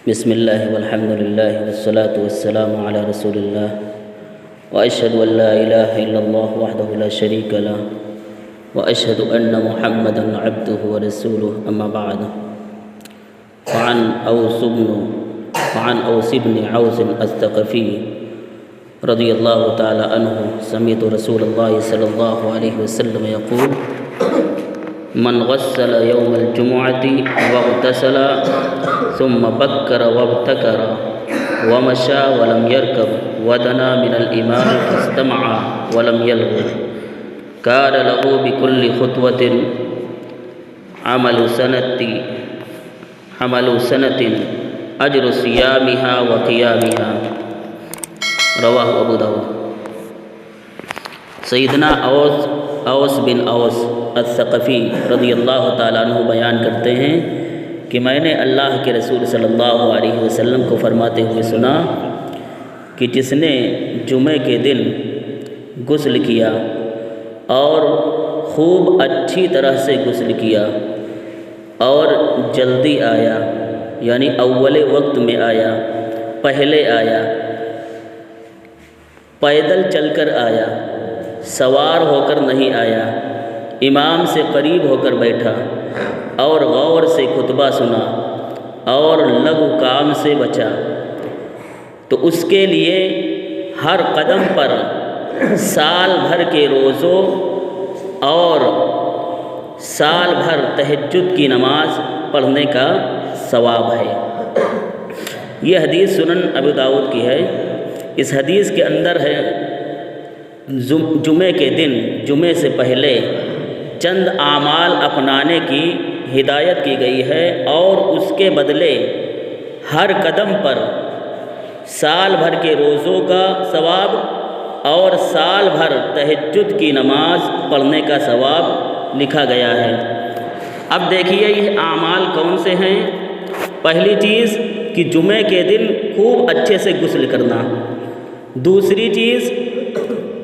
بسم الله والحمد لله والصلاة والسلام على رسول الله وأشهد أن لا إله إلا الله وحده لا شريك له وأشهد أن محمدا عبده ورسوله أما بعد وعن أوس بن عوس الثقفي رضي الله تعالى عنه سمعت رسول الله صلى الله عليه وسلم يقول من غسل يوم الجمعة واغتسل ثم بكر وابتكر ومشى ولم يركب ودنا من الإمام فاستمع ولم يلغ كان له بكل خطوة عمل سنة أجر صيامها وقيامها رواہ ابو داؤد۔ سیدنا اوس بن اوس الثقفی رضی اللہ تعالیٰ عنہ بیان کرتے ہیں کہ میں نے اللہ کے رسول صلی اللہ علیہ وسلم کو فرماتے ہوئے سنا کہ جس نے جمعے کے دن غسل کیا اور خوب اچھی طرح سے غسل کیا اور جلدی آیا، یعنی اول وقت میں آیا، پہلے آیا، پیدل چل کر آیا، سوار ہو کر نہیں آیا، امام سے قریب ہو کر بیٹھا اور غور سے خطبہ سنا اور لغو کام سے بچا، تو اس کے لیے ہر قدم پر سال بھر کے روزوں اور سال بھر تہجد کی نماز پڑھنے کا ثواب ہے۔ یہ حدیث سنن ابو داؤد کی ہے۔ اس حدیث کے اندر ہے جمعے کے دن، جمعے سے پہلے چند اعمال اپنانے کی ہدایت کی گئی ہے اور اس کے بدلے ہر قدم پر سال بھر کے روزوں کا ثواب اور سال بھر تہجد کی نماز پڑھنے کا ثواب لکھا گیا ہے۔ اب دیکھیے یہ اعمال کون سے ہیں۔ پہلی چیز کہ جمعے کے دن خوب اچھے سے غسل کرنا، دوسری چیز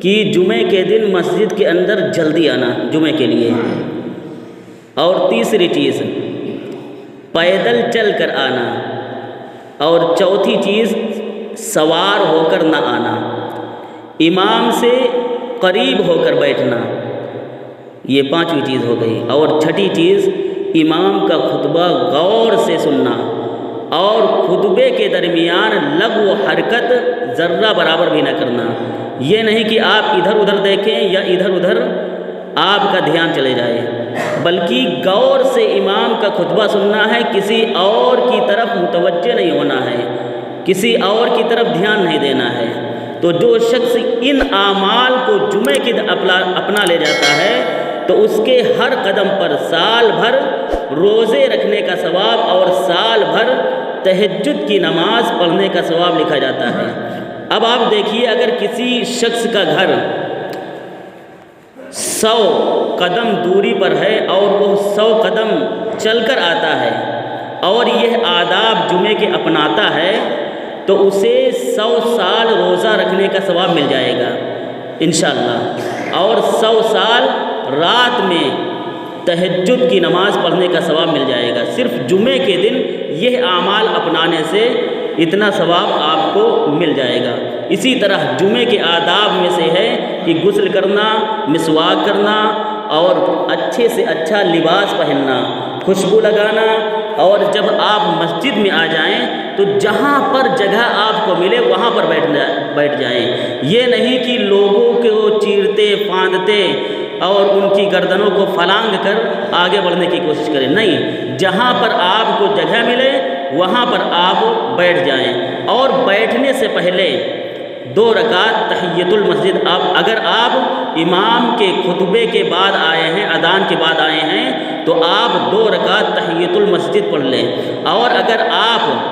کہ جمعے کے دن مسجد کے اندر جلدی آنا جمعے کے لیے، اور تیسری چیز پیدل چل کر آنا، اور چوتھی چیز سوار ہو کر نہ آنا، امام سے قریب ہو کر بیٹھنا، یہ پانچویں چیز ہو گئی، اور چھٹی چیز امام کا خطبہ غور سے سننا اور خطبے کے درمیان لغو حرکت ذرہ برابر بھی نہ کرنا۔ یہ نہیں کہ آپ ادھر ادھر دیکھیں یا ادھر ادھر آپ کا دھیان چلے جائے، بلکہ غور سے امام کا خطبہ سننا ہے، کسی اور کی طرف متوجہ نہیں ہونا ہے، کسی اور کی طرف دھیان نہیں دینا ہے۔ تو جو شخص ان اعمال کو جمعے کے اپنا لے جاتا ہے تو اس کے ہر قدم پر سال بھر روزے رکھنے کا ثواب اور سال بھر تہجد کی نماز پڑھنے کا ثواب لکھا جاتا ہے۔ اب آپ دیکھیے اگر کسی شخص کا گھر 100 قدم دوری پر ہے اور وہ 100 قدم چل کر آتا ہے اور یہ آداب جمعے کے اپناتا ہے تو اسے 100 سال روزہ رکھنے کا ثواب مل جائے گا انشاءاللہ، اور 100 سال رات میں تہجد کی نماز پڑھنے کا ثواب مل جائے گا۔ صرف جمعے کے دن یہ اعمال اپنانے سے اتنا ثواب آپ کو مل جائے گا۔ اسی طرح جمعے کے آداب میں سے ہے کہ غسل کرنا، مسواک کرنا اور اچھے سے اچھا لباس پہننا، خوشبو لگانا، اور جب آپ مسجد میں آ جائیں تو جہاں پر جگہ آپ کو ملے وہاں پر بیٹھ جائیں۔ یہ نہیں کہ لوگوں کو چیرتے پھاندتے اور ان کی گردنوں کو پھلانگ کر آگے بڑھنے کی کوشش کریں، نہیں، جہاں پر آپ کو جگہ ملے وہاں پر آپ بیٹھ جائیں، اور بیٹھنے سے پہلے 2 رکعت تحیۃ المسجد اگر آپ امام کے خطبے کے بعد آئے ہیں، اذان کے بعد آئے ہیں تو آپ 2 رکعت تحیۃ المسجد پڑھ لیں، اور اگر آپ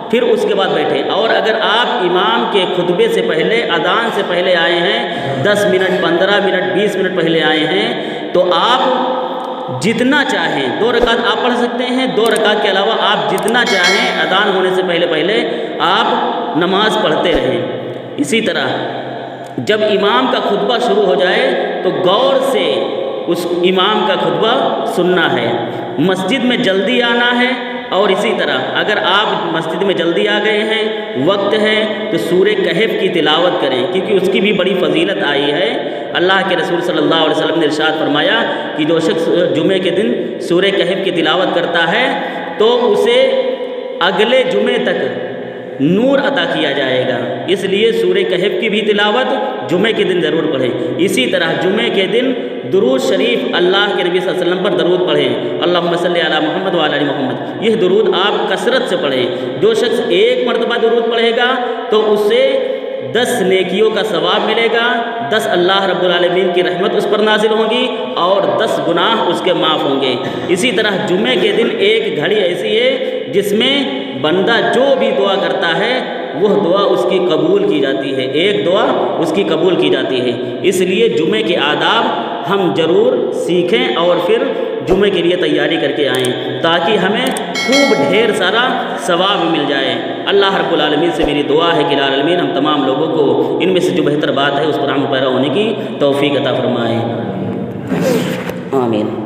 پھر اس کے بعد بیٹھے، اور اگر آپ امام کے خطبے سے پہلے اذان سے پہلے آئے ہیں 10 منٹ 15 منٹ 20 منٹ پہلے آئے ہیں تو آپ جتنا چاہیں 2 رکعت آپ پڑھ سکتے ہیں، 2 رکعت کے علاوہ آپ جتنا چاہیں اذان ہونے سے پہلے آپ نماز پڑھتے رہیں۔ اسی طرح جب امام کا خطبہ شروع ہو جائے تو غور سے اس امام کا خطبہ سننا ہے، مسجد میں جلدی آنا ہے اور اسی طرح اگر آپ مسجد میں جلدی آ گئے ہیں، وقت ہے، تو سورہ کہف کی تلاوت کریں، کیونکہ اس کی بھی بڑی فضیلت آئی ہے۔ اللہ کے رسول صلی اللہ علیہ وسلم نے ارشاد فرمایا کہ جو شخص جمعے کے دن سورہ کہف کی تلاوت کرتا ہے تو اسے اگلے جمعے تک نور عطا کیا جائے گا۔ اس لیے سورہ کہف کی بھی تلاوت جمعے کے دن ضرور پڑھیں۔ اسی طرح جمعے کے دن درود شریف اللہ کے نبی صلی اللہ علیہ وسلم پر درود پڑھیں، اللہم صلی علی محمد وعلی آل محمد۔ یہ درود آپ کثرت سے پڑھیں۔ جو شخص ایک مرتبہ درود پڑھے گا تو اسے 10 نیکیوں کا ثواب ملے گا، 10 اللہ رب العالمین کی رحمت اس پر نازل ہوگی اور 10 گناہ اس کے معاف ہوں گے۔ اسی طرح جمعے کے دن ایک گھڑی ایسی ہے جس میں بندہ جو بھی دعا کرتا ہے وہ دعا اس کی قبول کی جاتی ہے، ایک دعا اس کی قبول کی جاتی ہے۔ اس لیے جمعے کے آداب ہم ضرور سیکھیں اور پھر جمعے کے لیے تیاری کر کے آئیں تاکہ ہمیں خوب ڈھیر سارا ثواب مل جائے۔ اللہ رب العالمین سے میری دعا ہے کہ العالمین ہم تمام لوگوں کو ان میں سے جو بہتر بات ہے اس پر عمل پیرا ہونے کی توفیق عطا فرمائیں، آمین۔